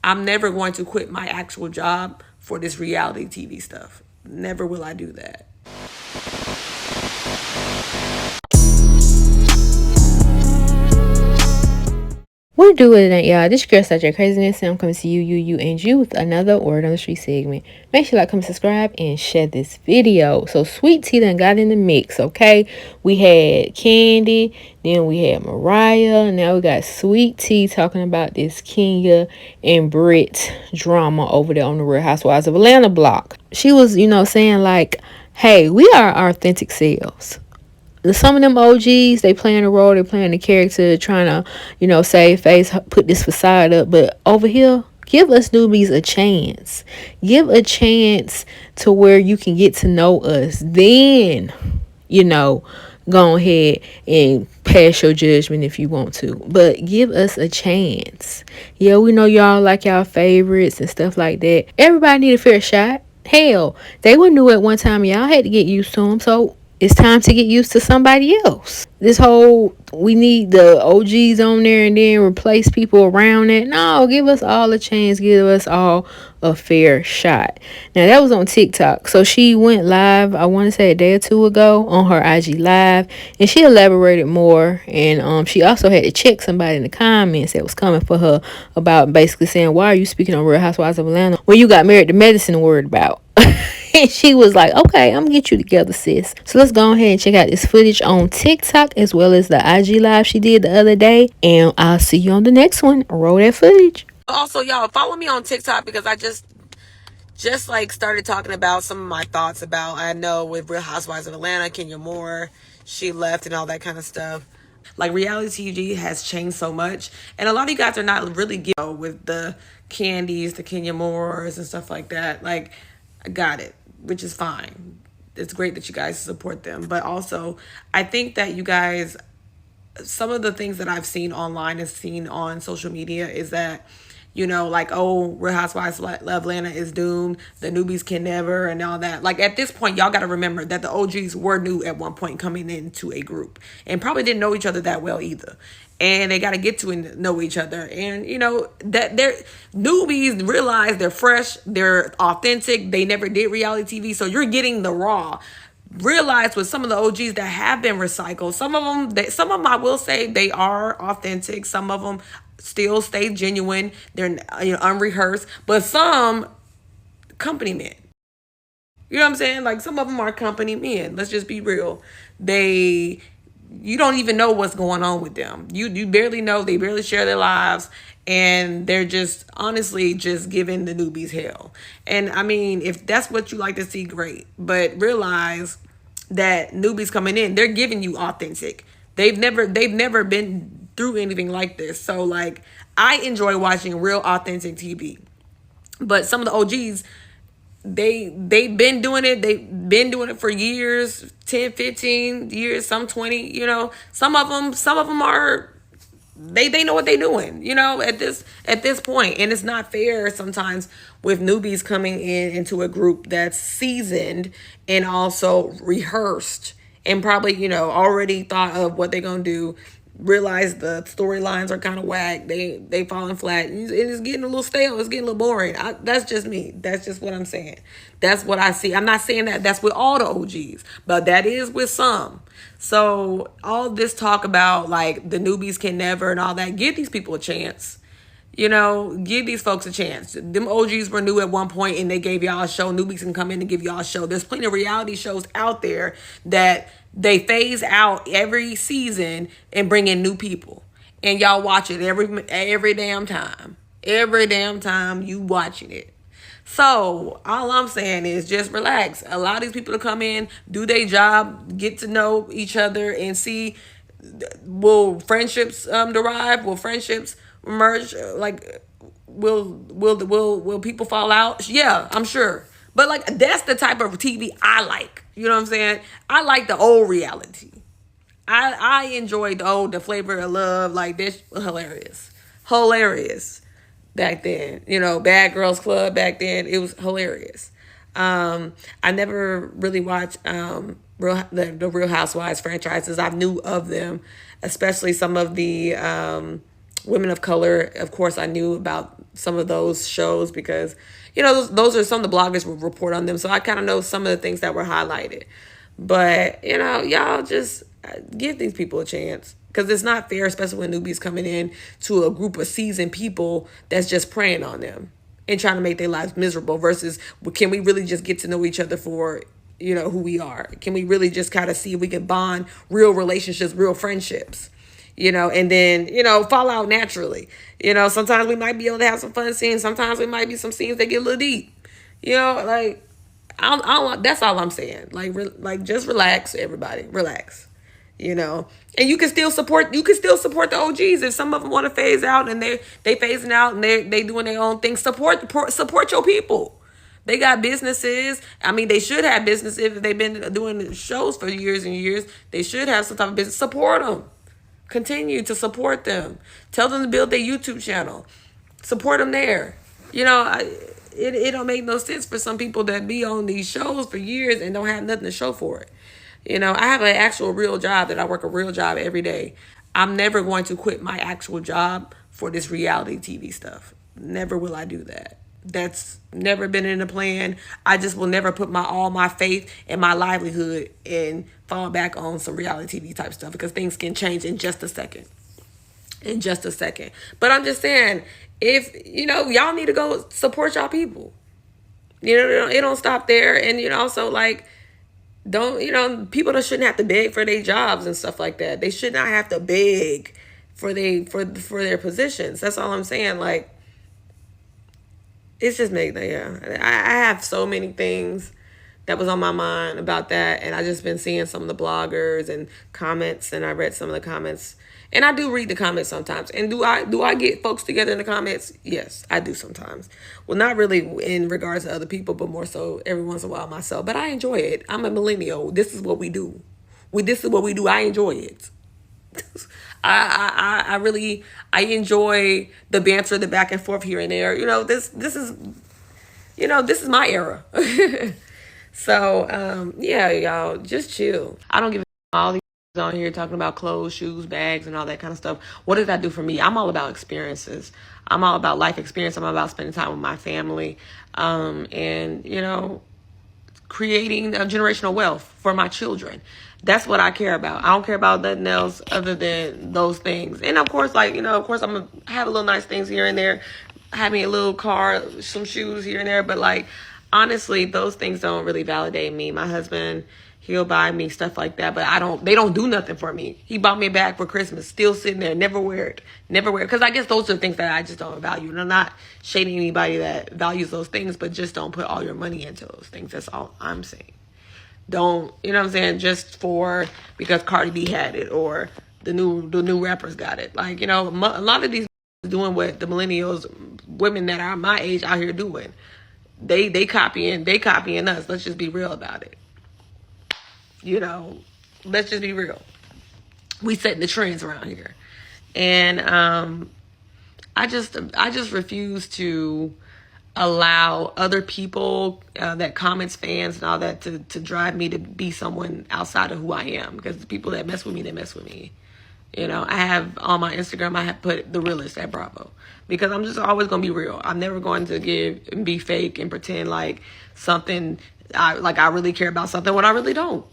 I'm never going to quit my actual job for this reality TV stuff. Never will I do that. We're doing it, y'all. This girl such a craziness, and I'm coming to you, and you with another Word on the Street segment. Make sure you like, comment, subscribe, and share this video. So, Sweet Tea done got in the mix, okay? We had Kandi, then we had Mariah, now we got Sweet Tea talking about this Kenya and Britt drama over there on the Real Housewives of Atlanta block. She was, saying like, hey, we are our authentic selves. Some of them OGs, they playing a role, they playing the character, trying to, save face, put this facade up. But over here, give us newbies a chance. Give a chance to where you can get to know us. Then, go ahead and pass your judgment if you want to. But give us a chance. Yeah, we know y'all like y'all favorites and stuff like that. Everybody need a fair shot. Hell, they were new at one time. Y'all had to get used to them. So it's time to get used to somebody else. This whole we need the OGs on there and then replace people around it. No, give us all a chance. Give us all a fair shot. Now that was on TikTok. So she went live, I want to say a day or two ago on her IG live, and she elaborated more. And she also had to check somebody in the comments that was coming for her about basically saying, why are you speaking on Real Housewives of Atlanta when you got married to medicine and worried about? And she was like, okay, I'm gonna get you together, sis. So let's go ahead and check out this footage on TikTok as well as the IG live she did the other day. And I'll see you on the next one. Roll that footage. Also, y'all, follow me on TikTok because I just like started talking about some of my thoughts about, I know with Real Housewives of Atlanta, Kenya Moore, she left and all that kind of stuff. Like, reality TV has changed so much, and a lot of you guys are not really getting with the Kandis, the Kenya Moores and stuff like that. Like, I got it, which is fine. It's great that you guys support them, but also I think that you guys, some of the things that I've seen online and seen on social media is that, like, oh, Real Housewives of Atlanta is doomed, the newbies can never, and all that. Like, at this point, y'all got to remember that the OGs were new at one point coming into a group and probably didn't know each other that well either. And they got to get to know each other. And, that they're newbies realize they're fresh, they're authentic, they never did reality TV. So you're getting the raw. Realize with some of the OGs that have been recycled, some of them I will say they are authentic. Some of them still stay genuine. They're unrehearsed, but some company men. You know what I'm saying? Like, some of them are company men. Let's just be real. You don't even know what's going on with them. You barely know. They barely share their lives, and they're just honestly just giving the newbies hell. And I mean, if that's what you like to see, great. But realize that newbies coming in, they're giving you authentic. They've never been through anything like this. So, like, I enjoy watching real authentic TV. But some of the OGs, they've been doing it. They've been doing it for years, 10, 15 years, some 20, Some of them are, they know what they're doing, at this point. And it's not fair sometimes with newbies coming into a group that's seasoned and also rehearsed and probably, already thought of what they're going to do, realize the storylines are kind of whack, they falling flat, and it's getting a little stale, it's getting a little boring. That's just me. That's just what I'm saying. That's what I see. I'm not saying that that's with all the OGs, but that is with some. So all this talk about, like, the newbies can never and all that, give these people a chance. Give these folks a chance. Them OGs were new at one point and they gave y'all a show. Newbies can come in and give y'all a show. There's plenty of reality shows out there that they phase out every season and bring in new people. And y'all watch it every damn time. Every damn time you watching it. So all I'm saying is just relax. Allow these people to come in, do their job, get to know each other, and see, will friendships derive? Will friendships merge? Like, will people fall out? Yeah, I'm sure. But, like, that's the type of TV I like. You know what I'm saying? I like the old reality. I enjoyed the Flavor of Love. Like, this was hilarious back then. Bad Girls Club back then. It was hilarious. I never really watched the Real Housewives franchises. I knew of them, especially some of the women of color. Of course, I knew about some of those shows because, those are some of the bloggers would report on them. So I kind of know some of the things that were highlighted. But, y'all just give these people a chance. Because it's not fair, especially when newbies coming in to a group of seasoned people that's just preying on them and trying to make their lives miserable versus, can we really just get to know each other for, who we are? Can we really just kind of see if we can bond real relationships, real friendships? And then, fall out naturally. Sometimes we might be able to have some fun scenes. Sometimes we might be some scenes that get a little deep. Like, that's all I'm saying. Like, just relax, everybody. Relax. And you can still support the OGs if some of them want to phase out and they phasing out and they doing their own thing. Support your people. They got businesses. I mean, they should have businesses if they've been doing shows for years and years. They should have some type of business. Support them. Continue to support them. Tell them to build their YouTube channel. Support them there. It don't make no sense for some people that be on these shows for years and don't have nothing to show for it. I have an actual real job that I work a real job every day. I'm never going to quit my actual job for this reality TV stuff. Never will I do that. That's never been in the plan. I just will never put all my faith and my livelihood and fall back on some reality TV type stuff because things can change in just a second. But I'm just saying, if, y'all need to go support y'all people. It don't stop there. And, also like, people that shouldn't have to beg for their jobs and stuff like that. They should not have to beg for their positions. That's all I'm saying. Like, it's just I have so many things that was on my mind about that, and I just been seeing some of the bloggers and comments, and I read some of the comments, and I do read the comments sometimes. And do I get folks together in the comments? Yes, I do sometimes. Well, not really in regards to other people, but more so every once in a while myself. But I enjoy it. I'm a millennial. This is what we do. This is what we do. I enjoy it. I really enjoy the banter, the back and forth here and there. This is my era. So yeah, y'all just chill. I don't give all these on here talking about clothes, shoes, bags, and all that kind of stuff. What does that do for me? I'm all about experiences. I'm all about life experience. I'm all about spending time with my family, and creating a generational wealth for my children. That's what I care about. I don't care about nothing else other than those things. And of course, I'm gonna have a little nice things here and there, having a little car, some shoes here and there. But like, honestly, those things don't really validate me. My husband, he'll buy me stuff like that, but they don't do nothing for me. He bought me a bag for Christmas, still sitting there, never wear it. Because I guess those are things that I just don't value. And I'm not shading anybody that values those things, but just don't put all your money into those things. That's all I'm saying. Don't, you know what I'm saying, just because Cardi B had it or the new rappers got it. Like, a lot of these doing what the millennials, women that are my age out here doing. They copying us. Let's just be real about it. Let's just be real. We setting the trends around here. And I just refuse to allow other people that comments, fans, and all that to drive me to be someone outside of who I am. Because the people that mess with me, they mess with me. I have on my Instagram, I have put the realist at Bravo. Because I'm just always going to be real. I'm never going to be fake and pretend like something, I really care about something when I really don't.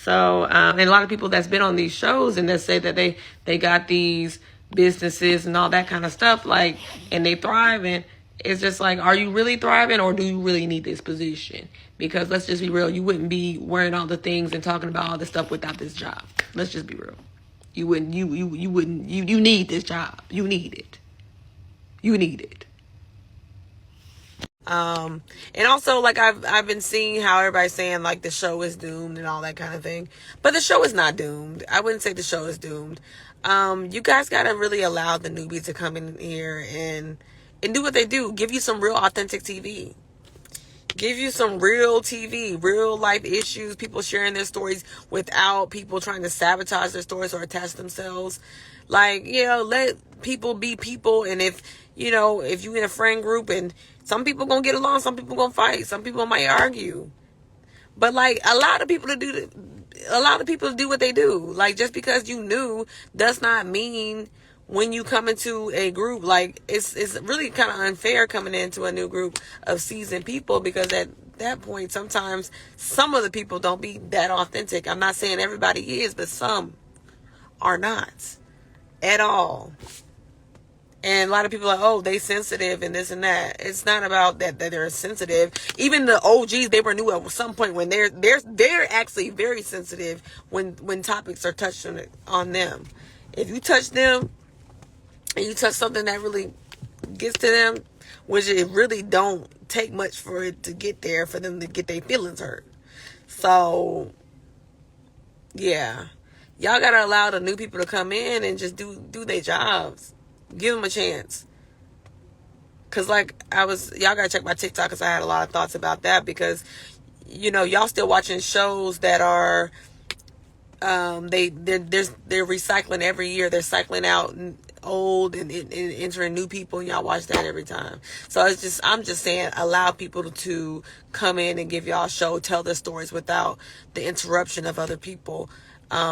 So, and a lot of people that's been on these shows and that say that they got these businesses and all that kind of stuff, like, and they thriving. It's just like, are you really thriving or do you really need this position? Because let's just be real, you wouldn't be wearing all the things and talking about all this stuff without this job. Let's just be real. You wouldn't, you need this job. You need it. You need it. And also, like, I've been seeing how everybody's saying like the show is doomed and all that kind of thing, but the show is not doomed. I wouldn't say the show is doomed. You guys gotta really allow the newbies to come in here and do what they do. Give you some real authentic TV. Give you some real TV, real life issues, people sharing their stories without people trying to sabotage their stories or attach themselves. Like, let people be people. And if you in a friend group and some people gonna get along, some people gonna fight, some people might argue. But like, a lot of people do what they do. Like, just because you knew does not mean when you come into a group, like it's really kind of unfair coming into a new group of seasoned people, because at that point sometimes some of the people don't be that authentic. I'm not saying everybody is, but some are not at all. And a lot of people are like, oh, they sensitive and this and that. It's not about that they're sensitive. Even the OGs, they were new at some point when they're actually very sensitive when topics are touched on them. If you touch them and you touch something that really gets to them, which it really don't take much for it to get there, for them to get their feelings hurt. So yeah, y'all gotta allow the new people to come in and just do their jobs. Give them a chance. Cause like y'all gotta check my TikTok, cause I had a lot of thoughts about that, because y'all still watching shows that are they're recycling every year. They're cycling out old and entering new people, and y'all watch that every time. So I'm just saying, allow people to come in and give y'all a show, tell their stories without the interruption of other people,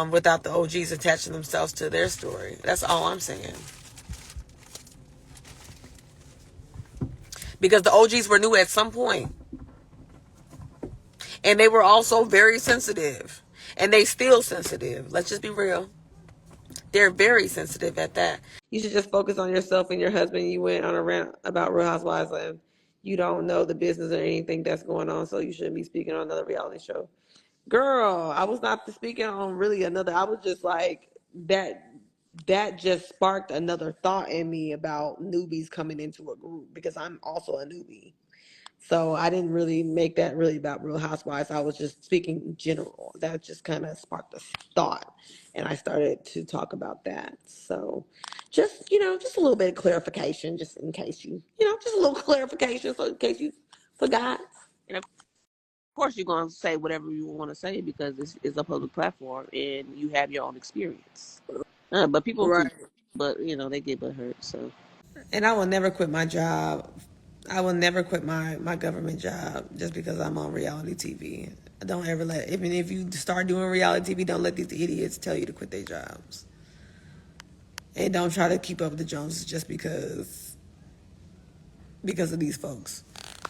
without the OGs attaching themselves to their story. That's all I'm saying. Because the OGs were new at some point. And they were also very sensitive. And they still sensitive. Let's just be real. They're very sensitive at that. You should just focus on yourself and your husband. You went on a rant about Real Housewives and you don't know the business or anything that's going on, so you shouldn't be speaking on another reality show. Girl, I was not speaking on really another. I was just like, that just sparked another thought in me about newbies coming into a group, because I'm also a newbie. So I didn't really make that really about Real Housewives. I was just speaking in general. That just kind of sparked a thought, and I started to talk about that. So just a little bit of clarification, just in case just a little clarification, so in case you forgot. And of course, you're going to say whatever you want to say because this is a public platform and you have your own experience. But people Right. too, but they get butt hurt. So And I will never quit my job. I will never quit my government job just because I'm on reality TV. Don't ever even if you start doing reality TV, don't let these idiots tell you to quit their jobs. And don't try to keep up with the Joneses just because of these folks.